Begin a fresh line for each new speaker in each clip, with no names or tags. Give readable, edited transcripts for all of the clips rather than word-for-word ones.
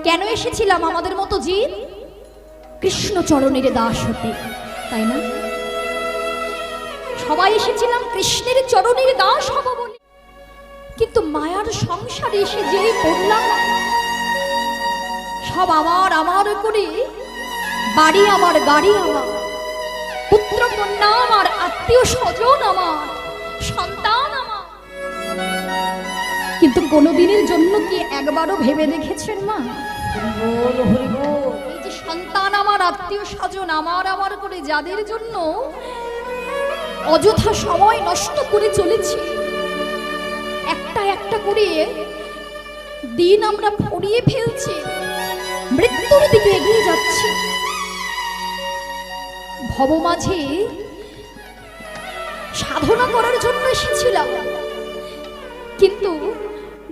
কেন এসেছিলাম আমাদের মতো জীব? কৃষ্ণ চরণের দাস হতে, তাই না? সবাই এসেছিলাম কৃষ্ণের চরণের দাস হব বলে, কিন্তু মায়ার সংসারে এসে যেই পড়লাম, সব আমার আমার করে, বাড়ি আমার, গাড়ি আমার, পুত্র কন্যা আমার, আত্মীয় স্বজন আমার, সন্তান আমার। কিন্তু কোনোদিনের জন্য কি একবারও ভেবে দেখেছেন মা, এই যে সন্তান আমার, আত্মীয় স্বজন আমার আমার করে যাদের জন্য অযথা সময় নষ্ট করে চলেছি, একটা একটা করে দিন আমরা ফুরিয়ে ফেলছি, মৃত্যুর দিকে এগিয়ে যাচ্ছি। ভব মাঝে সাধনা করার জন্য এসেছিলাম, কিন্তু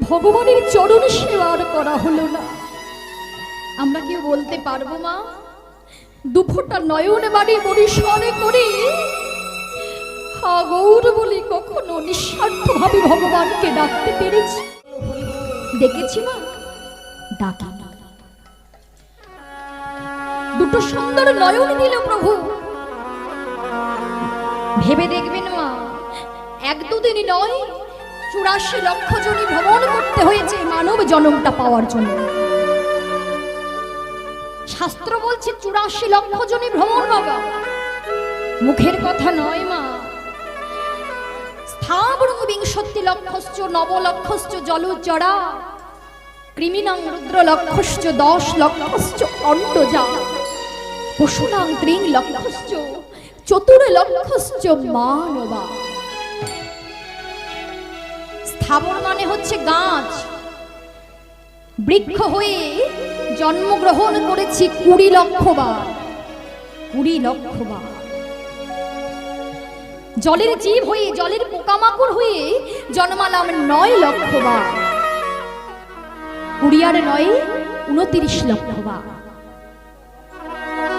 ভগবানের চরণ সেবার করা হলো না। আমরা কেউ বলতে পারবো মা, দুফোঁটা নয়ন বাড়ি পরিসরে করে হা গৌর বলে কখনো নিঃস্বার্থভাবে ভগবানকে ডাকতে পেরেছি? দেখেছি মা, ডাকি না। দুটো সুন্দর নয়ন দিল প্রভু। ভেবে দেখবেন মা, এক দুদিনই নয়, 84 লক্ষ জনই ভ্রমণ করতে হয়েছে মানব জন্মটা পাওয়ার জন্য। শাস্ত্র বলছে 84 লক্ষ জনই ভ্রমণ বাবা, মুখের কথা নয় মা। স্থাবরং 20 লক্ষশ্চ নবলক্ষশ্চ জলচরা, কৃমিনাং রুদ্র লক্ষশ্চ 10 লক্ষশ্চ অণ্ডজা, পশুনাং 3 লক্ষশ্চ 4 লক্ষশ্চ মানবা। স্থাবর মানে হচ্ছে গাছ, বৃক্ষ হয়ে জন্মগ্রহণ করেছি 20 লক্ষ বার, 20 লক্ষ বার। জলের জীব হয়ে, জলের পোকামাকড় হয়ে জন্মালাম 9 লক্ষ বার, 20 আর 9 29 লক্ষ বার।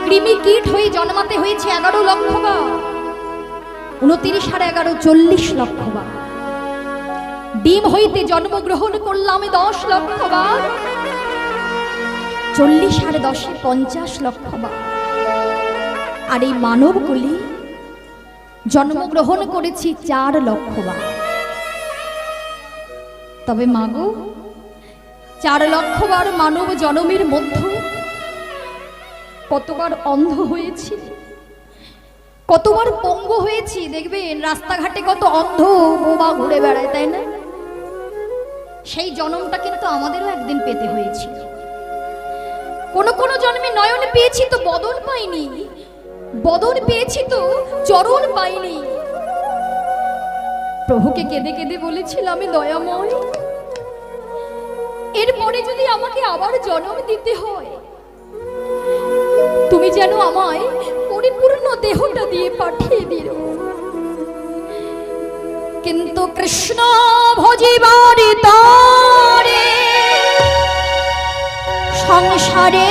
কৃমি কীট হয়ে জন্মাতে হয়েছে 11 লক্ষ বার, 29 আর 11 40 লক্ষ বার। ডিম হইতে জন্মগ্রহণ করলাম 10 লক্ষ বার, 40 আর 10 50 লক্ষ বার। আর এই মানবগুলি জন্মগ্রহণ করেছি 4 লক্ষ বার। তবে মাগো, 4 লক্ষ বার মানব জন্মের মধ্যে কতবার অন্ধ হয়েছি, কতবার পঙ্গু হয়েছি। দেখবেন রাস্তাঘাটে কত অন্ধ বোবা ঘুরে বেড়ায়, তাই না? সেই জন্মটা কিন্তু আমাদেরও একদিন পেতে হয়েছিল। কোন কোন জন্মে নয়ন পেয়েছি তো বদন পাইনি, বদন পেয়েছি তো চরণ পাইনি। প্রভুকে কেঁদে কেঁদে বলেছিলাম, দয়াময়, এরপরে যদি আমাকে আবার জন্ম দিতে হয়, তুমি যেন আমায় পরিপূর্ণ দেহটা দিয়ে পাঠিয়ে দিও। কিন্তু কৃষ্ণ ভজিবার তরে সংসারে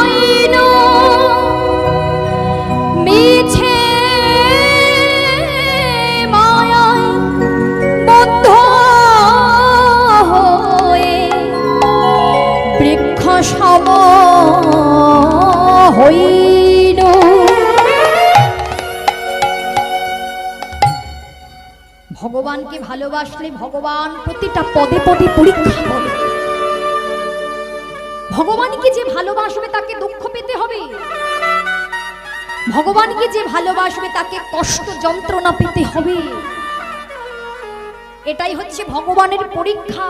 আইন মিছে মায়ায় বদ্ধ হয়ে বৃক্ষ সম হইল। ভগবানকে ভালোবাসলে ভগবান প্রতিটা পদে পদে পরীক্ষা করে। ভগবানকে যে ভালোবাসবে তাকে দুঃখ পেতে হবে, ভগবানকে যে ভালোবাসবে তাকে কষ্ট যন্ত্রণা পেতে হবে। এটাই হচ্ছে ভগবানের পরীক্ষা।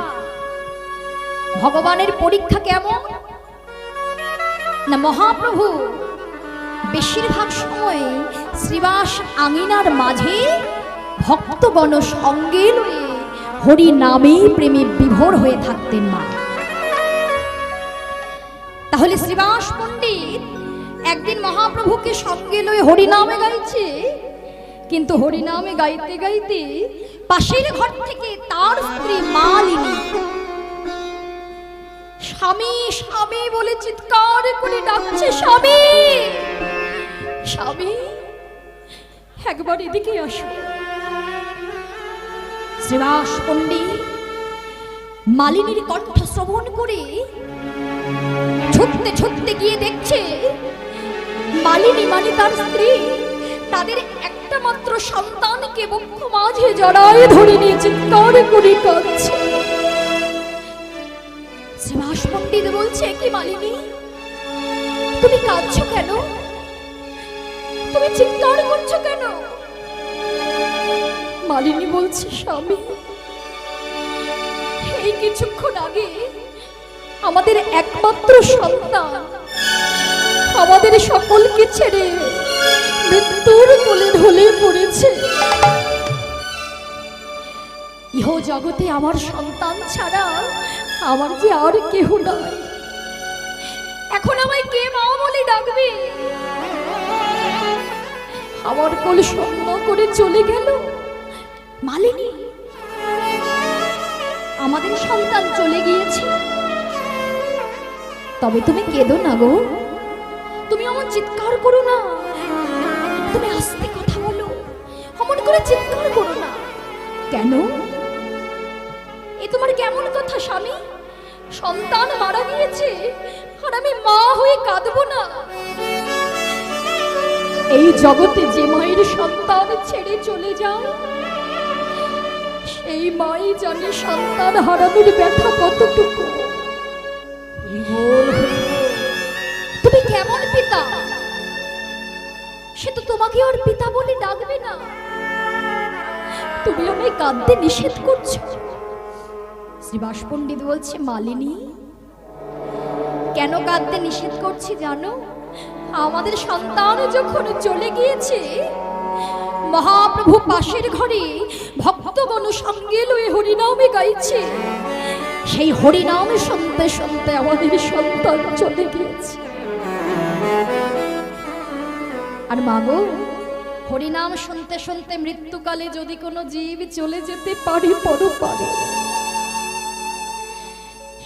ভগবানের পরীক্ষা কেমন না, মহাপ্রভু বেশিরভাগ সময় শ্রীবাস আঙিনার মাঝে ভক্তগণ সঙ্গে লয়ে হরি নামে প্রেমে বিভোর হয়ে থাকতেন মা। তাহলে শ্রীবাস পণ্ডিত একদিন মহাপ্রভুকে সঙ্গে লয়ে হরিনামে গাইছে, কিন্তু হরিনামে গাইতে গাইতে পাশের ঘর থেকে তার স্ত্রী মালিনী স্বামী স্বামী বলে চিৎকার করে ডাকছে, স্বামী স্বামী একবার এদিকে আসো। শ্রীবাস পণ্ডিত মালিনীর কণ্ঠ শ্রবণ করে ছুটতে ছুটতে গিয়ে দেখছে মালিনী মানে তার স্ত্রী তাদের একটা মাত্র সন্তানকে বক্ষ মাঝে জড়ায় ধরে নিয়ে চিৎকার করে কাঁদছে। শ্রীবাস পণ্ডিত বলছে, কি মালিনী, তুমি কাঁদছো কেন? তুমি চিৎকার করছো কেন? মালিনী বলছে, স্বামী, এই কিছুক্ষণ আগে আমাদের একমাত্র সন্তান আমাদের সকলকে ছেড়ে মৃত্যুর কোলে ঢলে পড়েছে। ইহ জগতে আমার সন্তান ছাড়া আমার যে আর কেহ নাই। এখন আমায় কে মা বলে ডাকবে? আমার কোল শূন্য করে চলে গেল। মালিনী, আমাদের সন্তান চলে গিয়েছে, তবে তুমি কেঁদো না গো, তুমি অমন চিৎকার করো না, তুমি আস্তে কথা বলো, অমন করে চিৎকার করো না। কেন? এ তোমার কেমন কথা স্বামী? সন্তান মারা গিয়েছে আর আমি মা হয়ে কাঁদবো না? এই জগতে যে মায়ের সন্তান ছেড়ে চলে যায় সেই মাই জানে সন্তান হারানোর ব্যথা কতটুকু। তুমি কেমন পিতা? সে তো তোমাকে আর পিতা বলে ডাকবে না। তুমি আমায় কাঁদতে নিষেধ করছো। শ্রীবাস পণ্ডিত বলছে, মালিনী, কেন কাঁদতে নিষেধ করছি জানো? আমাদের সন্তান যখন চলে গিয়েছে, মহাপ্রভু পাশের ঘরে ভক্তগণ সঙ্গে লয়ে হরিনামে গাইছে। সেই হরিনাম শুনতে শুনতে আমাদের সন্তান চলে গিয়েছে। আর মাগো, হরিনাম শুনতে শুনতে মৃত্যুকালে যদি কোনো জীব চলে যেতে পারে পরপারে,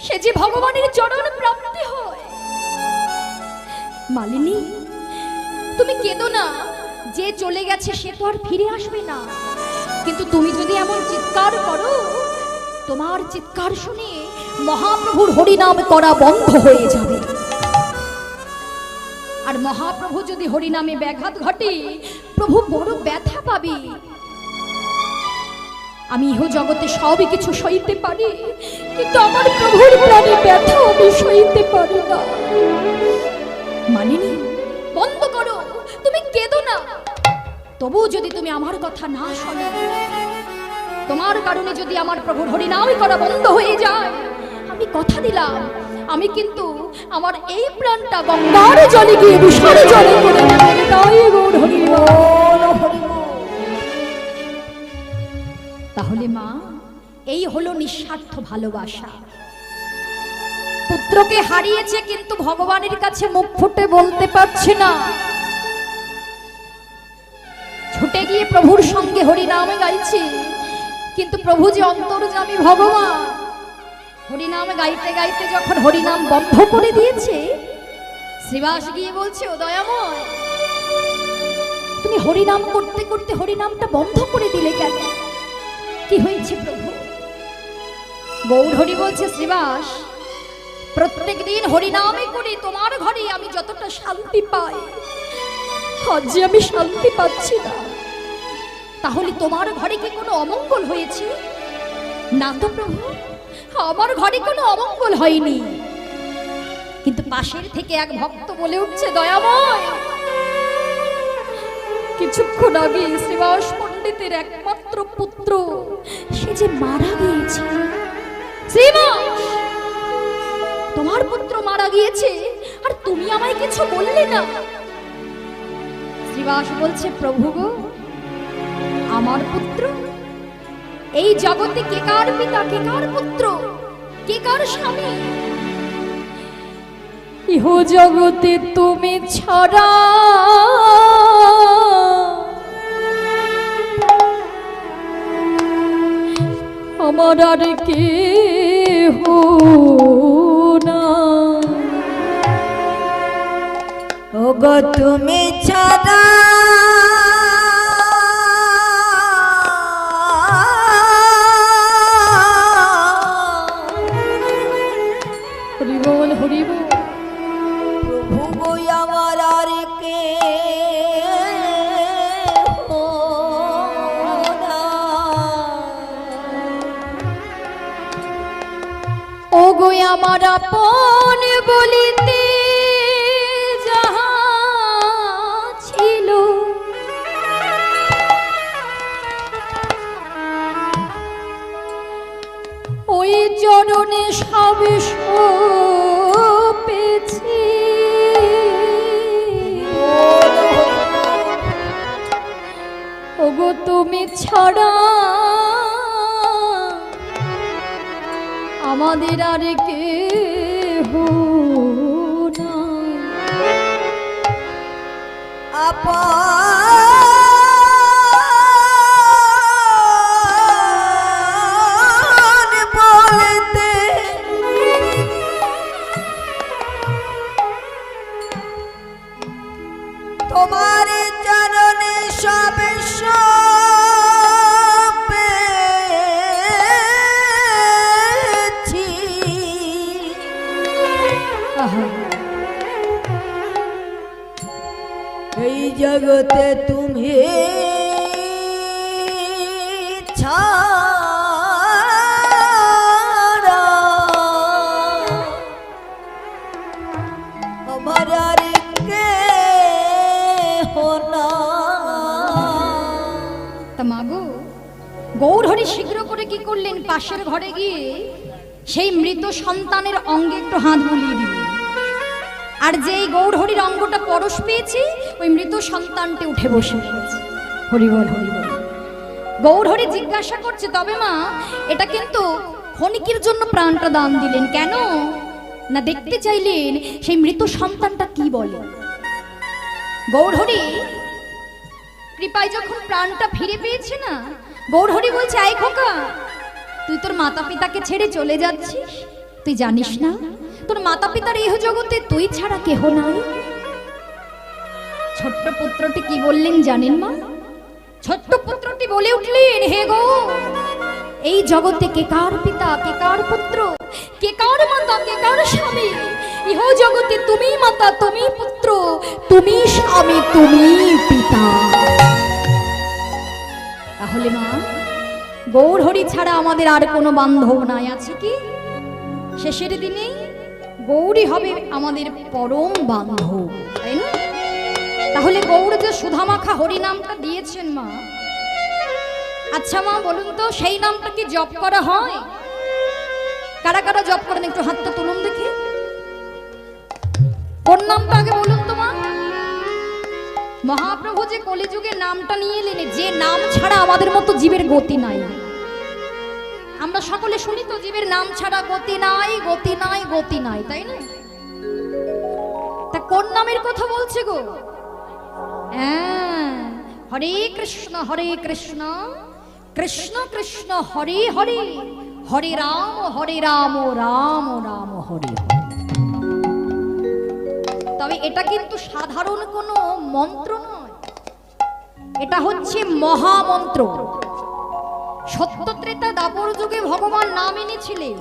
সে যে ভগবানের চরণ প্রাপ্তি হয়। মালিনী, তুমি কেঁদো না, যে চলে গেছে সে তো আর ফিরে আসবে না। কিন্তু তুমি যদি এমন চিৎকার করো, তোমার চিৎকার শুনে মহাপ্রভুর হরিনাম করা বন্ধ হয়ে যাবে। আর মহাপ্রভু যদি হরিনামে ব্যাঘাত ঘটে, প্রভু বড় ব্যথা পাবে। আমি ইহ জগতে সবই কিছু সইতে পারি, কিন্তু আমার প্রভুর প্রাণে ব্যথা আমি সইতে পারি না। মানিনি, বন্ধ করো, তুমি কেঁদো না। তবু যদি তুমি আমার কথা না শোনো, তোমার কারণে যদি আমার প্রভুর হরিনাম করা বন্ধ হয়ে যায়, আমি কথা দিলাম, আমি কিন্তু আমার এই প্রাণটা গঙ্গার জলে গিয়ে বিসর্জন করে দেব। তাহলে মা, এই হলো নিঃস্বার্থ ভালোবাসা। পুত্রকে হারিয়েছে কিন্তু ভগবানের কাছে মুখ ফুটে বলতে পারছে না, ছুটে গিয়ে প্রভুর সঙ্গে হরিনামে গাইছে। কিন্তু প্রভু যে অন্তর্যামী ভগবান, হরিনাম গাইতে গাইতে যখন হরিনাম বন্ধ করে দিয়েছে, শ্রীবাস গিয়ে বলছে, ও দয়াময়, তুমি হরিনাম করতে করতে হরিনামটা বন্ধ করে দিলে কেন? কি হয়েছে প্রভু? গৌর হরি বলছে, শ্রীবাস, প্রত্যেক দিন হরিনামে করে তোমার ঘরে আমি যতটা শান্তি পাই, আজ যে আমি শান্তি পাচ্ছি না। তাহলে তোমার ঘরে কি কোনো অমঙ্গল হয়েছে? না তো প্রভু, আমার ঘরে কোনো অমঙ্গল হয়নি। কিন্তু পাশের থেকে এক ভক্ত বলে উঠছে, দয়াময়, কিছুক্ষণ আগে শ্রীবাস পণ্ডিতের একমাত্র পুত্র সে যে মারা গিয়েছে। শ্রীবাস, তোমার পুত্র মারা গিয়েছে আর তুমি আমায় কিছু বললে না। শ্রীবাস বলছে, প্রভু গো, আমার পুত্র? এই জগতে কে কার পিতা, কে কার পুত্র, কে কার স্বামী? ইহ জগতে তুমি ছাড়া আমার আর কেহ না।
ওগো তুমি ছাড়া
বল হরি বল।
প্রভু গো আমার আর কে
ও গো আমার আপন বলিতে যাহা ছিল, ওই চরণে সব পেয়েছি। ওগো তুমি ছাড়া আমাদের আর কেহ নাই।
আপন বলতে তোমার চরণে সব পেয়েছি। এই জগতে তুমি ছাড়া আমার আর কেহ নাই।
তা মাগো গৌরহরি শীঘ্র করে কি করলেন, পাশের ঘরে গিয়ে সেই মৃত সন্তানের অঙ্গে একটু হাত বুলিয়ে দিলেন। আর যেই গৌরহরির অঙ্গটা পরশ পেয়েছে, ওই মৃত সন্তানটি উঠে বসে পড়েছে। হরি বল হরি বল। গৌরহরি জিজ্ঞাসা করছে, তবে মা এটা কিন্তু ক্ষণিকের জন্য প্রাণটা দান দিলেন কেন? না দেখতে চাইলেন সেই মৃত সন্তানটা কি বলে। গৌরহরি কৃপায় যখন প্রাণটা ফিরে পেয়েছে না, গৌরহরি বলছে, আই খোকা, তুই তোর মাতা পিতাকে ছেড়ে চলে যাচ্ছিস, তুই জানিস না তোর মাতা পিতার ইহ জগতে তুই ছাড়া কেহ নাই। ছোট্ট পুত্রটি কি বললেন জানেন মা? ছোট্ট পুত্রটি বলে উঠলেন, হে গো, এই জগতে কে কার পিতা, কে কার পুত্র, কে কার মাতা, কে কার স্বামী? ইহ জগতে তুমি মাতা, তুমি পুত্র, তুমি স্বামী, তুমি পিতা। তাহলে মা গৌরহরি ছাড়া আমাদের আর কোনো বান্ধব নাই, আছে কি? শেষের দিনে গৌরী হবে আমাদের পরম বান্ধব, তাই না? তাহলে গৌর যে সুধামাখা হরি নামটা দিয়েছেন মা, আচ্ছা মা বলুন তো সেই নামটা কি জপ করা হয়? কারা কারা জপ করেন একটু হাতটা তুলুন দেখি। কোন নামটা আগে বলুন তো মা? মহাপ্রভু যে কলিযুগে নামটা নিয়ে এলেন, যে নাম ছাড়া আমাদের মতো জীবের গতি নাই। আমরা সকলে শুনি তো জীবের নাম ছাড়া গতি নাই, গতি নাই, গতি নাই, তাই না? তা কোন নামের কথা বলছে গো? হ্যাঁ, হরে কৃষ্ণ কৃষ্ণ কৃষ্ণ হরে হরে, হরে রাম রাম রাম হরে। তবে এটা কিন্তু সাধারণ কোনো মন্ত্র নয়, এটা হচ্ছে মহামন্ত্র। সত্যত্রেতা দাপর যুগে ভগবান নাম এনেছিলেন,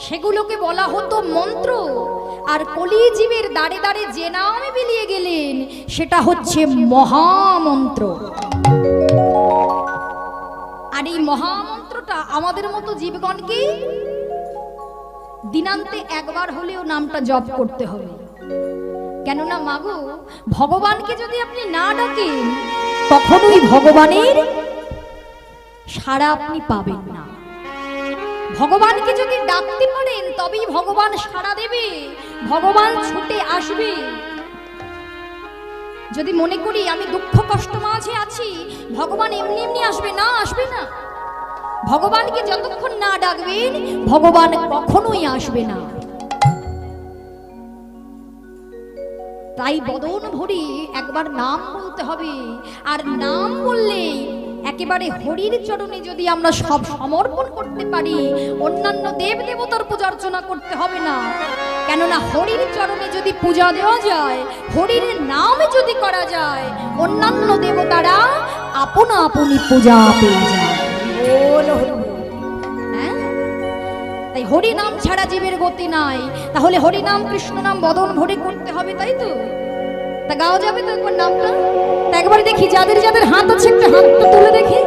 সেগুলোকে বলা হতো মন্ত্র। আর কলিজীবের দাঁড়ে দাঁড়ে যে নামে বিলিয়ে গেলেন সেটা হচ্ছে মহামন্ত্র। আর এই মহামন্ত্রটা আমাদের মতো জীবগণকে দিনান্তে একবার হলেও নামটা জপ করতে হবে। কেননা মাগো, ভগবানকে যদি আপনি না ডাকেন তখনই ভগবানের সাড়া আপনি পাবেন না। ভগবানকে যদি ডাকতে পারেন তবেই ভগবান সাড়া দেবে, ভগবান ছুটে আসবে। যদি মনে করি আমি দুঃখ কষ্ট মাঝে আছি, ভগবান এমনি এমনি আসবে না, আসবে না। ভগবানকে যতক্ষণ না ডাকবেন ভগবান কখনোই আসবে না। তাই বদন ভরি একবার নাম বলতে হবে। আর নাম বললে একেবারে হরির চরণে যদি আমরা সব সমর্পণ করতে পারি, অন্যান্য দেব দেবতার পূজা অর্চনা করতে হবে না। কেননা হরির চরণে যদি পূজা দেওয়া যায়, হরির নামে যদি করা যায়, অন্যান্য দেবতারা আপনা আপনি পূজা পেয়ে যায়। হ্যাঁ, তাই তাই হরি নাম ছাড়া জীবের গতি নাই। তাহলে হরি নাম কৃষ্ণ নাম বদন ভরে করতে হবে, তাই তো? তা গাওয়া যাবে তো একবার নামটা? তা একবার দেখি যাদের যাদের হাত আছে একটা হাতটা তুলে দেখি।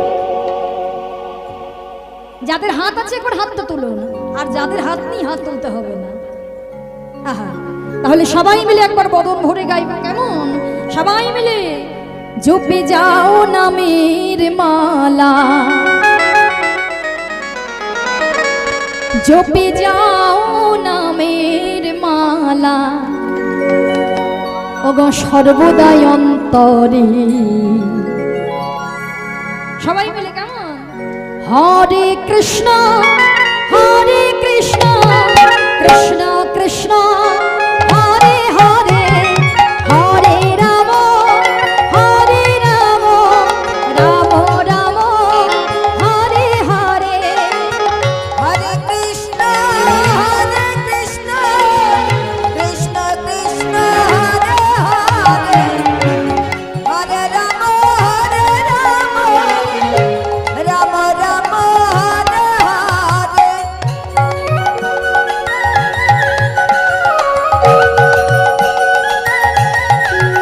যাদের হাত আছে একবার হাতটা তুলুন, আর যাদের হাত নেই হাত তুলতে হবে না। আহা, তাহলে সবাই মিলে একবার বদন ভরে গাইবা, কেমন? সবাই মিলে জপে যাও নামের মালা, জপে যাও নামের মালা, ওগো সর্বদাই অন্তরে। সবাই মিলে কেমন? হরে কৃষ্ণ কৃষ্ণ কৃষ্ণ হরে হরে, হরে রাম রাম রাম হরে হরে।
হরে কৃষ্ণ কৃষ্ণ কৃষ্ণ হরে হরে, হরে রাম রাম রাম হরে হরে।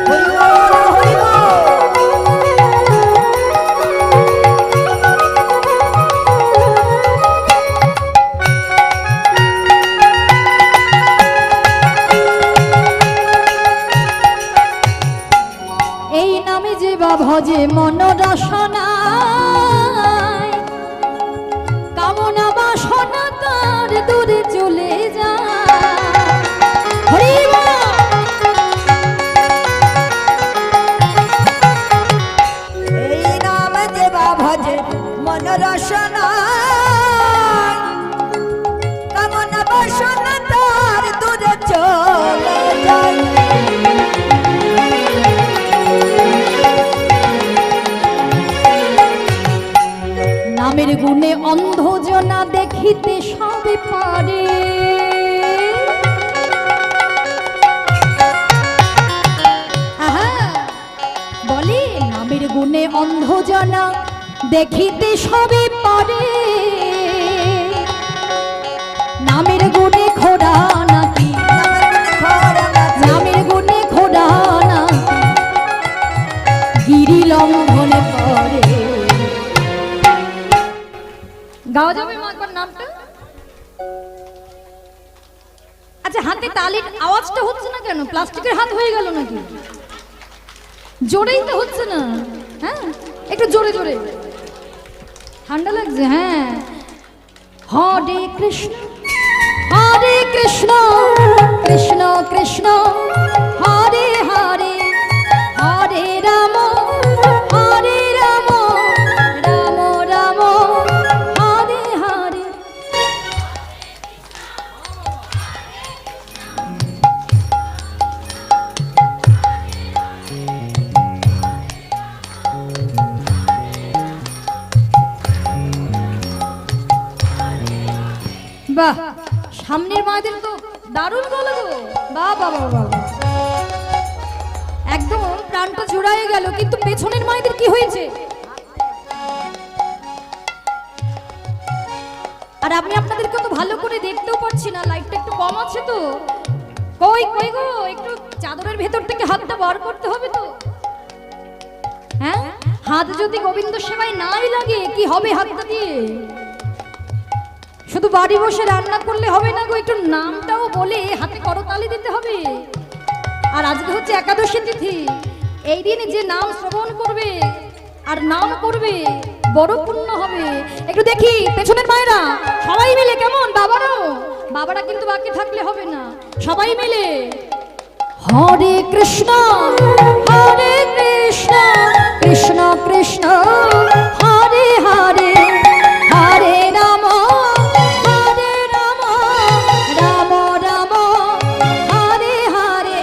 হরি বল, হরি
এই নামে যে বা ভজে মন রসনায়, কামনা বাসনা তার দূরে চলে যায়। হরি বল।
এই নাম যে বা ভজে মন রসনা, কামনা বাসনা তার দূরে চলে যায়।
নামের গুণে অন্ধজনা দেখিতে সবে পারে, আহা, বলে নামের গুণে অন্ধজনা দেখিতে সবে পারে। নামের গুণে খোড়া নাকি, নামের গুণে খোড়া নাকি গিরি লঙ্ঘনে করে। গাওয়া যাবে মা একবার নামটা? আচ্ছা, হাতে তালির আওয়াজটা হচ্ছে না কেন? প্লাস্টিকের হাত হয়ে গেল নাকি? জোরেই তো হচ্ছে না। হ্যাঁ, একটু জোরে জোরে। ঠান্ডা লাগছে? হ্যাঁ। হরে কৃষ্ণ কৃষ্ণ কৃষ্ণ হরে হরে, হরে রাম রাম রাম হরে হরে। বাহ, সামনের মায়েদের তো দারুণ গলা গো। বাহ বাহ বাহ, একদম প্রাণটা জুড়ায় গেল। কিন্তু পেছনের মায়েদের কি হয়েছে? আর আমি আপনাদেরকে তো ভালো করে দেখতেও পাচ্ছি না, লাইটটা একটু কম আছে তো। কই কই গো, একটু চাদরের ভেতর থেকে হাতটা বার করতে হবে তো। হ্যাঁ, হাত যদি গোবিন্দ সেবায় নাই লাগে কি হবে হাতটা দিয়ে? শুধু বাড়ি বসে রান্না করলে হবে না গো, একটু নামটাও বলে হাতে করতালি দিতে হবে। আর আজকে হচ্ছে একাদশী তিথি, এই দিন যে নাম শ্রবণ করবে আর নাম করবে বড় পুণ্য হবে। একটু দেখি পেছনের মায়েরা সবাই মিলে কেমন? বাবারা কিন্তু বাকি থাকলে হবে না, সবাই মিলে হরে কৃষ্ণ কৃষ্ণ কৃষ্ণ হরে হরে, হরে রাম রাম রাম হরে হরে।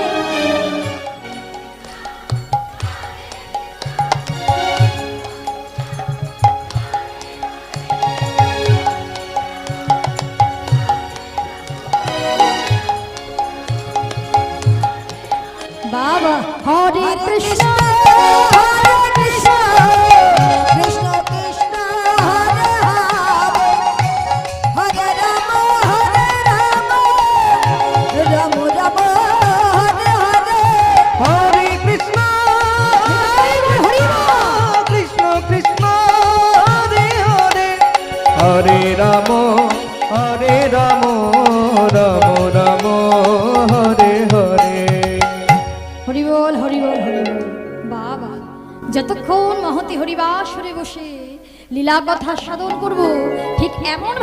বাবা হরে কৃষ্ণ
কৃষ্ণ কৃষ্ণ হরে হরে, হরে রাম
রাম রাম রাম হরে হরে।
হরিবল হরিবল হরিবল। বাবা, যতক্ষণ মহতি হরিবাসরে বসে লীলা কথা সাধন করব, ঠিক এমন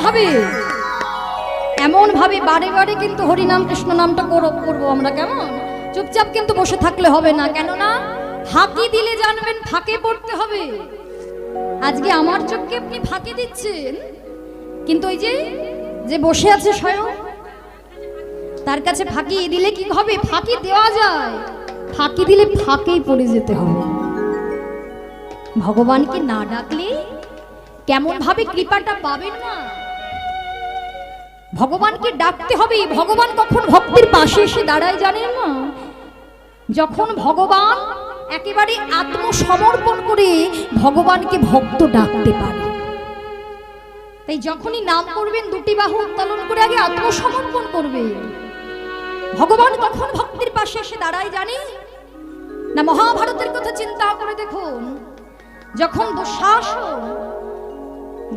ভাবে বারে বারে কিন্তু হরিনাম কৃষ্ণ নামটা করবো আমরা। কেমন? চুপচাপ কিন্তু বসে থাকলে হবে না, কেননা ফাঁকি দিলে জানবেন ফাঁকে পড়তে হবে। আজকে আমার চোখকে আপনি ফাঁকি দিচ্ছেন, কিন্তু ওই যে বসে আছে স্বয়ং, তার কাছে ফাঁকি দিলে কি হবে? ফাঁকি দেওয়া যায়, ফাঁকি দিলে ফাঁকেই পড়ে যেতে হবে। ভগবানকে না ডাকলে কেমন ভাবে কৃপাটা পাবেন না? ভগবানকে ডাকতে হবে। ভগবান কখন ভক্তের পাশে এসে দাঁড়ায় জানেন না? যখন ভগবান একেবারে আত্মসমর্পণ করে ভগবানকে ভক্ত ডাকতে পারে। তাই যখনই নাম করবেন দুটি বাহু উত্তোলন করে আগে আত্মসমর্পণ করবে। ভগবান তখন ভক্তের পাশে এসে দাঁড়ায় জানি না? মহাভারতের কথা চিন্তা করে দেখুন, যখন দুঃশাসন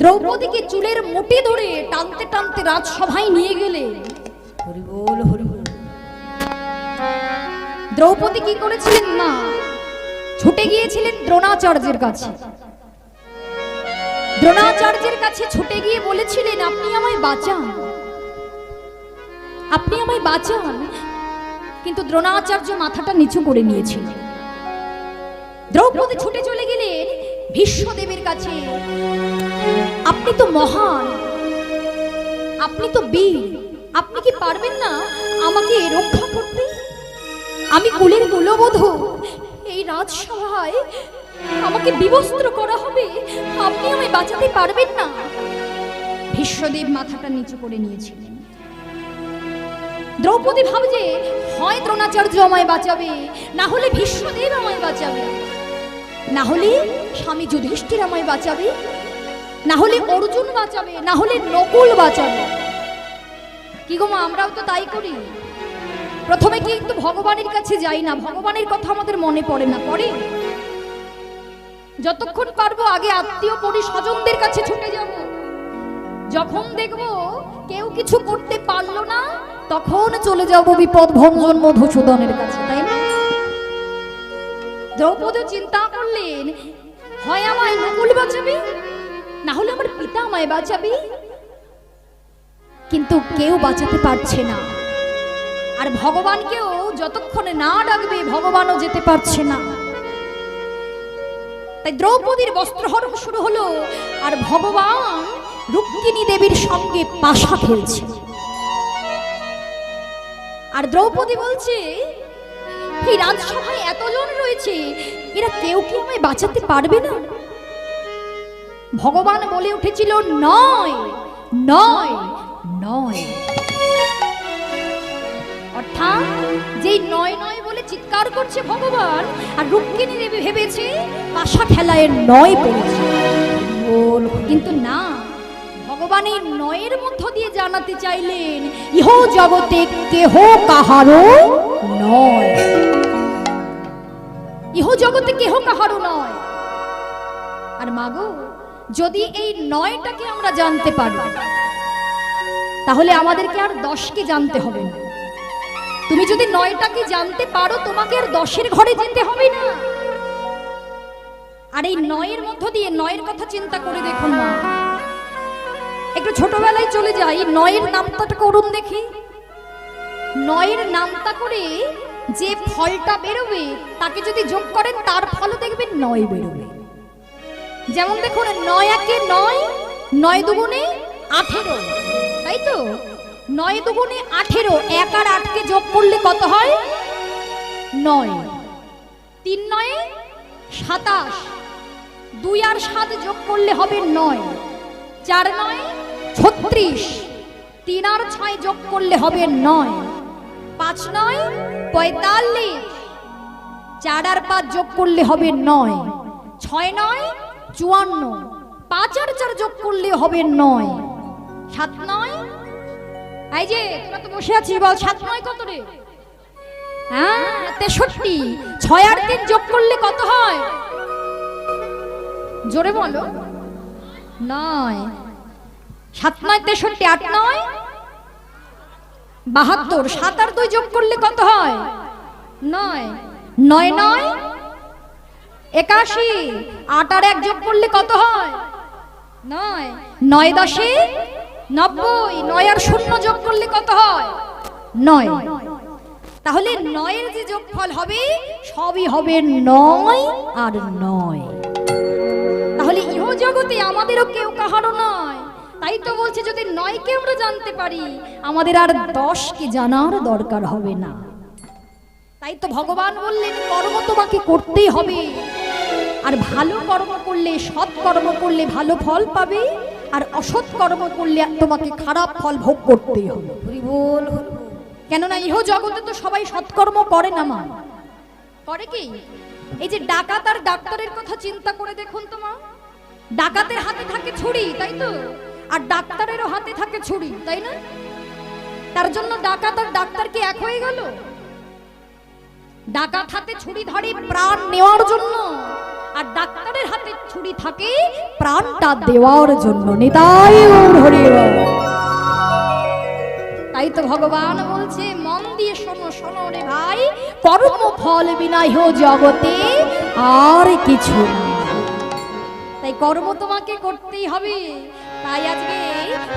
দ্রৌপদীকে চুলের মুঠি ধরে টানতে টানতে রাজসভায় নিয়ে গেলে,
হরিবোল হরিবোল,
দ্রৌপদী কি করেছিলেন না? ছুটে গিয়েছিলেন দ্রোণাচার্যের কাছে। দ্রোণাচার্যের কাছে ছুটে গিয়ে বলেছিলেন, আপনি আমায় বাঁচান, আপনি আমায় বাঁচান। কিন্তু দ্রোণাচার্য মাথাটা নিচু করে নিয়েছিলেন। দ্রৌপদী ছুটে চলে গেলেন ভীষ্মদেবের কাছে। আপনি তো মহান, আপনি তো বীর, আপনি কি পারবেন না আমাকে রক্ষা করতে? আমি কুলের কুলবধূ, এই রাজসভায় আমাকে বিবস্ত্র করা হবে, আপনি আমায় বাঁচাতে পারবেন না? ভীষ্মদেব মাথাটা নিচু করে নিয়েছিলেন। দ্রৌপদী ভাবছে হয় দ্রোণাচার্য আমায় বাঁচাবে, না হলে ভীষ্মদেব আমায় বাঁচাবে, না হলে স্বামী যুধিষ্ঠির আমায় বাঁচাবে, না হলে অর্জুন বাঁচাবে, না হলে নকুল বাঁচাবে। কি গো মা, আমরাও তো তাই করি। প্রথমে কিন্তু ভগবানের কাছে যাই না, ভগবানের কথা আমাদের মনে পড়ে না। পরে যতক্ষণ পারবো আগে আত্মীয় পরিস্বজনদের কাছে ছুটে যাব। যখন দেখবো কেউ কিছু করতে পারলো না, তখন চলে যাব বিপদ ভঞ্জন মধুসূদনের কাছে, তাই না? দ্রৌপদী চিন্তা করলেন, হয় আমায় নকুল বাঁচাবে, না হলে আমার পিতা আমায় বাঁচাবে। কিন্তু কেউ বাঁচাতে পারছে না। আর ভগবানকেও যতক্ষণে না ডাকবে ভগবানও যেতে পারছে না। তাই দ্রৌপদীর বস্ত্রহরণ শুরু হলো, আর ভগবান রুক্মিণী দেবীর সঙ্গে পাশা খেলছে। আর দ্রৌপদী বলছে, এই রাজসভায় এতজন রয়েছে, এরা কেউ কি আমায় বাঁচাতে পারবে না? ভগবান বলে উঠেছিল, নয় নয় নয়। অর্থাৎ যেই নয় নয় বলে চিৎকার করছে ভগবান, আর রুক্মিণী দেবী ভেবেছে পাশা খেলায় নয় পড়েছে। কিন্তু না, ভগবান এই নয়ের মধ্য দিয়ে জানাতে চাইলেন, ইহ জগতে কেহ কাহারো নয়, ইহ জগতে কেহ কাহারো নয়। আর মাগো, যদি এই নয়টাকে আমরা জানতে পারি, তাহলে আমাদেরকে আর 10কে জানতে হবে না। তুমি যদি 9টাকে জানতে পারো, তোমাকে আর 10-এর ঘরে যেতে হবে না। আর এই 9-এর মধ্য দিয়ে 9-এর কথা চিন্তা করে দেখুন না, একটু ছোটবেলায় চলে যাই। 9-এর নামটা করুন দেখি। 9-এর নামটা করে যে ফলটা বেরোবে, তাকে যদি যোগ করেন তার ফলও দেখবেন 9 বেরোবে। যেমন দেখুন, 9 একে 9, 9 দুগুণে 18, তাই তো? 9 দুগুণে 18, 1 আর 8কে যোগ করলে কত হয়? 9। 3 9 27, 2 আর 7 যোগ করলে হবে 9। 4 9 36, 3 আর 6 যোগ করলে হবে 9। 5 9 45, 4 আর 5 যোগ করলে হবে 9। 6 9 54, 5 আর 4 যোগ করলে হবে 9। 7 9, এই যে তোরা তো বসে আছিস, বল 7 9 কত রে? হ্যাঁ, 63। 6 আর 3 যোগ করলে কত হয়? জোরে বলো। 9। 7 9 63, 8 9 72, 7 আর 2 যোগ করলে কত হয়? 9, 9 9 81, 8 আর 1 যোগ করলে কত হয়? 9, 9 10 90, 9 আর 0 যোগ করলে কত হয়? 9। তাহলে 9 এর যে যোগফল হবে সবই হবে 9 আর 9। তাহলে ইহ জগতে আমাদেরও কেউ কাহারও নয়। তাই তো বলছে যদি 9 কে আমরা জানতে পারি আমাদের আর 10 কে জানার দরকার হবে না। তাই তো ভগবান বললেন কর্ম তোমাকে করতেই হবে, আর ভালো কর্ম করলে, সৎ কর্ম করলে ভালো ফল পাবে, আর অসৎ কর্ম করলে তোমাকে খারাপ ফল ভোগ করতেই হবে।
হরি বল, হরি বল।
কেননা ইহ জগতে তো সবাই সৎকর্ম করে না, মা করে কি? এই যে ডাকাত আর ডাক্তারের কথা চিন্তা করে দেখুন তো মা, ডাকাতের হাতে থাকে ছুরি, তাই তো, আর ডাক্তারেরও হাতে থাকে ছুরি, তাই না? তার জন্য ডাকাত আর ডাক্তার কি এক হয়ে গেল? ডাকাত হাতে ছুরি ধরে প্রাণ নেওয়ার জন্য, আর ডাক্তারের হাতে ছুরি থাকে প্রাণটা দেওয়ার জন্য। নিতাই গৌর হরি বল। তাই তো ভগবান বলছে মন দিয়ে শোনো, শোনো রে ভাই, কর্ম ফল বিনা ইহ জগতে আর কিছু না। তাই কর্ম তোমাকে করতেই হবে। তাই আজকে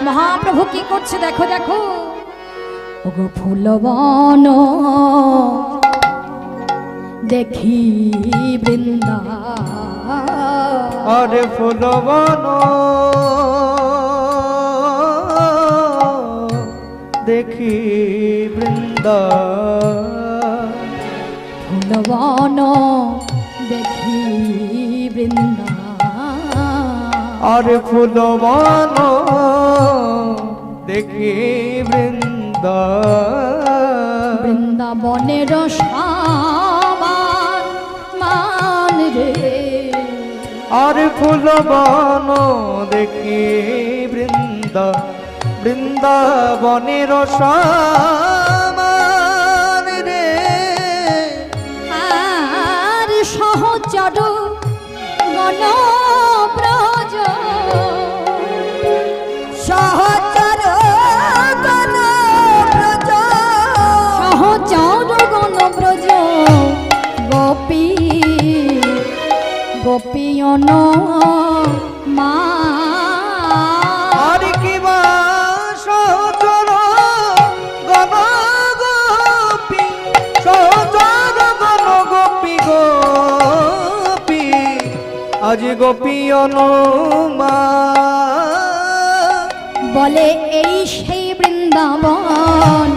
মহাপ্রভু কি করছে দেখো, দেখো, ওগো ফুলবন দেখি বৃন্দা,
আরে ফুলবন দেখি বৃন্দা,
ফুলবন দেখি বৃন্দা,
আরে ফুলবন দেখি বৃন্দা,
বৃন্দাবনের সমান মান রে,
আরে ফুলবন দেখি বৃন্দা, বৃন্দাবনের সমান রে,
আর সহচর গণ ব্রজ,
সহচর গণ ব্রজ,
সহচর গণ ব্রজ, গোপী গোপীয়ন মা,
আর কিবা সহচর গণ গোপী, সহচর গণ গোপী গোপী, আজ গোপী অনুমা,
বলে এই সেই বৃন্দাবন,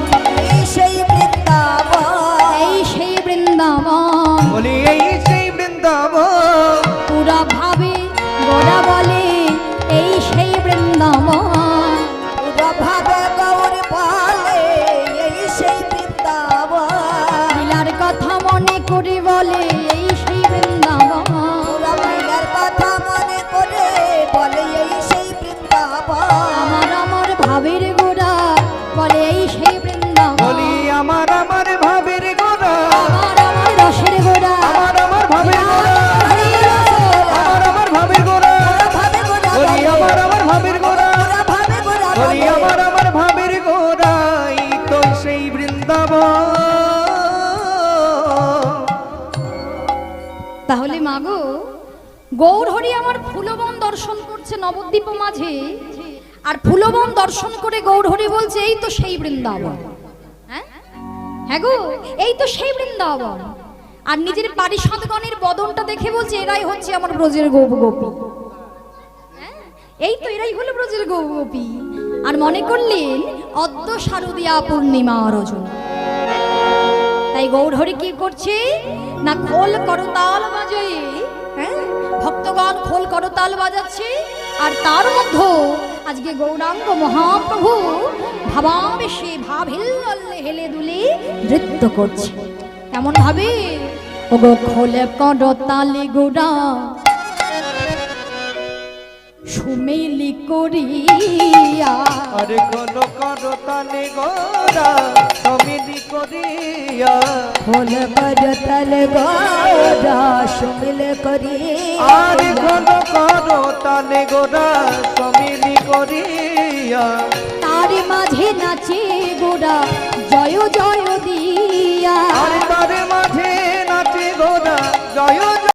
এই সেই বৃন্দাবন,
এই সেই বৃন্দাবন,
বলি এই সেই বৃন্দাবন,
পুরা ভাবে গোরা বলে এই সেই বৃন্দাবন,
পুরা ভাবে গৌর বলে এই সেই বৃন্দাবন,
লীলার কথা মনে করে বলে এই সেই বৃন্দাবন,
পুরা মহিলার কথা মনে করে বলে এই সেই বৃন্দাবন,
আমার আমার ভাবের গোরা বলে এই সেই বৃন্দাবন,
বলি আমার আমার ভাবের গোরা,
আমার আমার রসের গোরা,
আমার আমার ভাবের গোরা, আমার আমার ভাবের গোরা,
ভাবে গোরা
বলি আমার আমার ভাবের গোরা,
পুরা ভাবে গোরা
বলি
বলে।
আমার আমার ভাবের গোরাই তো সেই বৃন্দাবন।
তাহলে মাগো গৌর হরি আমার ফুলবন দর্শন করছে নবদ্বীপ মাঝে, আর ফুলবন দর্শন করে গৌর হরি বলছে এই তো সেই বৃন্দাবন। হ্যাঁ হ্যাঁ গো, এই তো সেই বৃন্দাবন। আর নিজের পারিষদগণের বদনটা দেখে বলছে এরাই হচ্ছে আমার ব্রজের গোপী। হ্যাঁ, এই তো এরাই হলো ব্রজের গোপী। আর মনে করলেন অদ্য শারদিয়া পূর্ণিমা রজন। তাই গৌরহরি কি করছে না, খোল করতাল বাজায়, হ্যাঁ ভক্তগণ খোল করতাল বাজাচ্ছে, আর তার মধ্যে আজকে গৌরাঙ্গ মহাপ্রভু ভাবাবেশে ভাবিল্লে হেলে দুলে নৃত্য করছে। কেমন ভাবে, ওগো খোলে করতালি গোরা সুমেলি করিয়া,
আরে কোন করতালে গোরা সমিলি করিয়া,
খোল করতাল গোরা সুমিল করিয়া,
আরে কোন করতালে গোরা সমিলি করিয়া,
নাচে গোরা জয় জয়